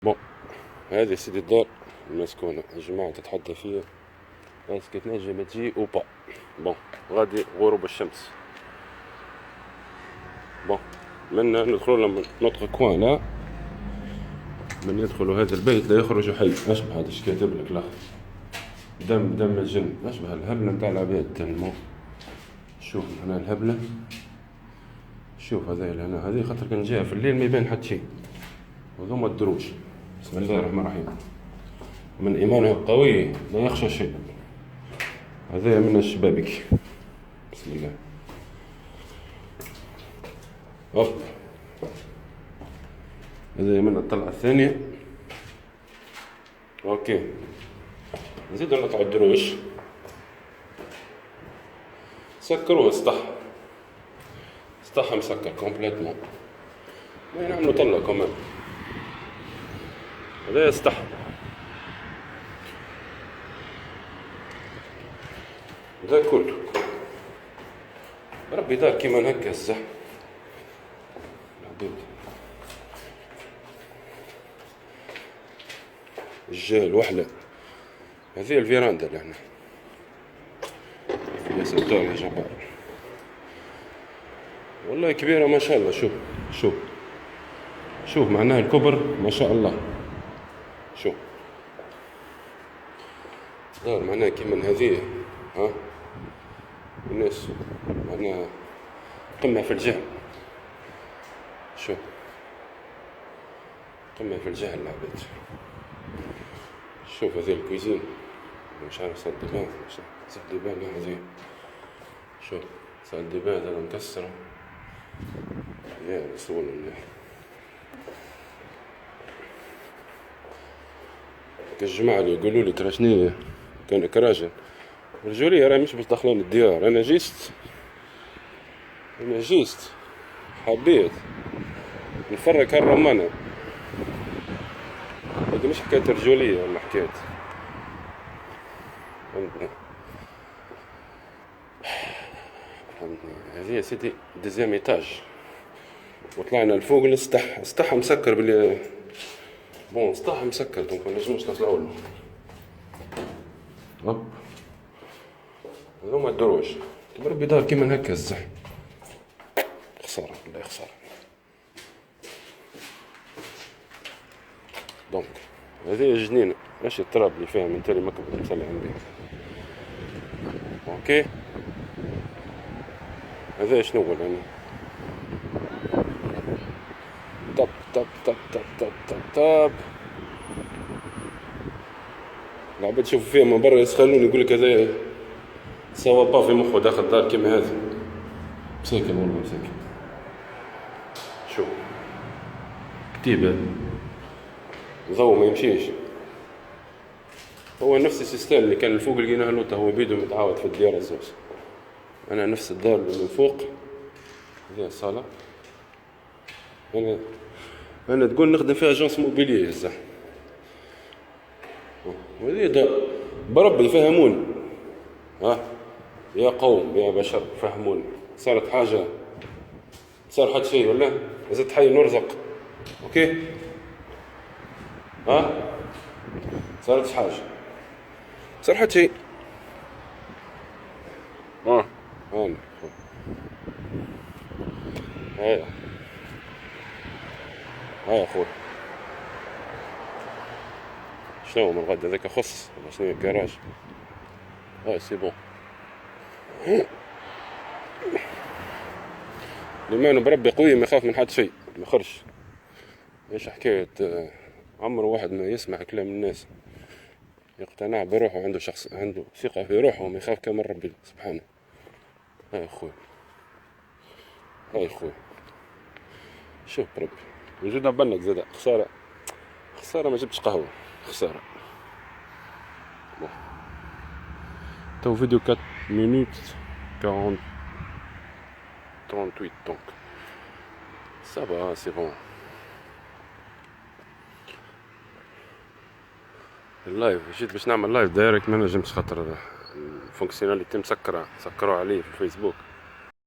بون، هذه سيدي الدار المسكونة الجماعة تتحدى فيها اسكي تنجم تجي او با. بون، غادي غروب الشمس. بون، منا ندخلوا من نوتخ كوان لا، من يدخل هذا البيت لا يخرج حي. اشبه هذا اش كاتب لك لا دم الجن، اشبه الهبلة نتاع العباد تنمو. شوف هنا الهبلة، شوف هذا هنا، هذه خاطر كان جاها في الليل ما يبان حتى شيء. وذوما الدروج. بسم الله الرحمن الرحيم. من إيمانه القوي لا يخشى شيء. هذا من الشبابك. بسم الله. هوب، هذا من الطلعة الثانية. اوكي، نزيد نقطع الدروج، سكروه سطح مسكر كومبليتمون. ما نعملو طلة كمان. هذا سطح. هذا كله ربي دار كيما هكا الزحمة. الجال وحلة. هذه الفيراندا اللي هنا يا ستار يا جبار، والله كبيرة ما شاء الله. شوف معناها الكبر ما شاء الله. شوف دار معناها كيما هذه، ها الناس معناها قمة في الجهل. شوف قمة في الجهل العباد. شوف هذه الكويزين، مش عارف سال ديبان هذه. شوف سال ديبان هذا مكسرة يا رسول الله. الجماعة اللي يقولوا لي ترى شنيا كان كراجل الرجولية راه مش باش دخلون الديار. أنا جيست حبيت نفرك هالرمانة. هذه مش حكاية رجولية ولا حكاية، فهمتني. هذه يا سيدي دوزيام ايتاج، وطلعنا لفوق السطح مسكر بلي. بون سطح مسكر دونك منجموش نطلعو له. هوب، هذوما الدروج. بربي دار كيما هكا الزحم. خسارة والله خسارة. دونك هذه جنينة، ماشي التراب اللي فيها من تالي مكبر مسلعين بيه. اوكي، هذا شنو هو يعني؟ طب طب طب طب طب طب طب. العباد تشوفوا فيها من برا يسخنون، يقولك هذا سوا با في مخه داخل دار كيما هذا. مساكن والله مساكن. شوف كتيبة ضوء ما يمشيش. هو نفس السيستم اللي كان الفوق لقيناه لوتا، هو بيدو متعاود في الديار الزوز. انا نفس الدار اللي من فوق هذه الصالة. انا تقول نخدم فيها اجونس موبيلية الزح. وهذه دار بربي فهموني. ها يا قوم يا بشر فهموني. صارت حاجة، صار حد شيء ولا زدت حي نرزق؟ اوكي، ها صارت حاجة، صار حد شيء. هاي هاي اخوي، شنو من غدا ذاك خص ولا شنو الكراج؟ هاي سي بون. الإيمان بربي قوي ما يخاف من حد شيء ما يخرج. ايش حكاية عمر واحد ما يسمع كلام الناس يقتنع بروحه، عنده عنده ثقة في روحه وما يخاف كما ربي سبحانه. هاي اخوي، هاي اخوي شوف ربي وجودنا بنك زاد. خسارة ما جبتش قهوة، خسارة. تو فيديو 4 minutes 38 donc ça va c'est bon. اللايف جيت باش نعمل لايف دايركت ما نجمتش خاطر الفونكسيوناليتي مسكروها عليه في الفيسبوك.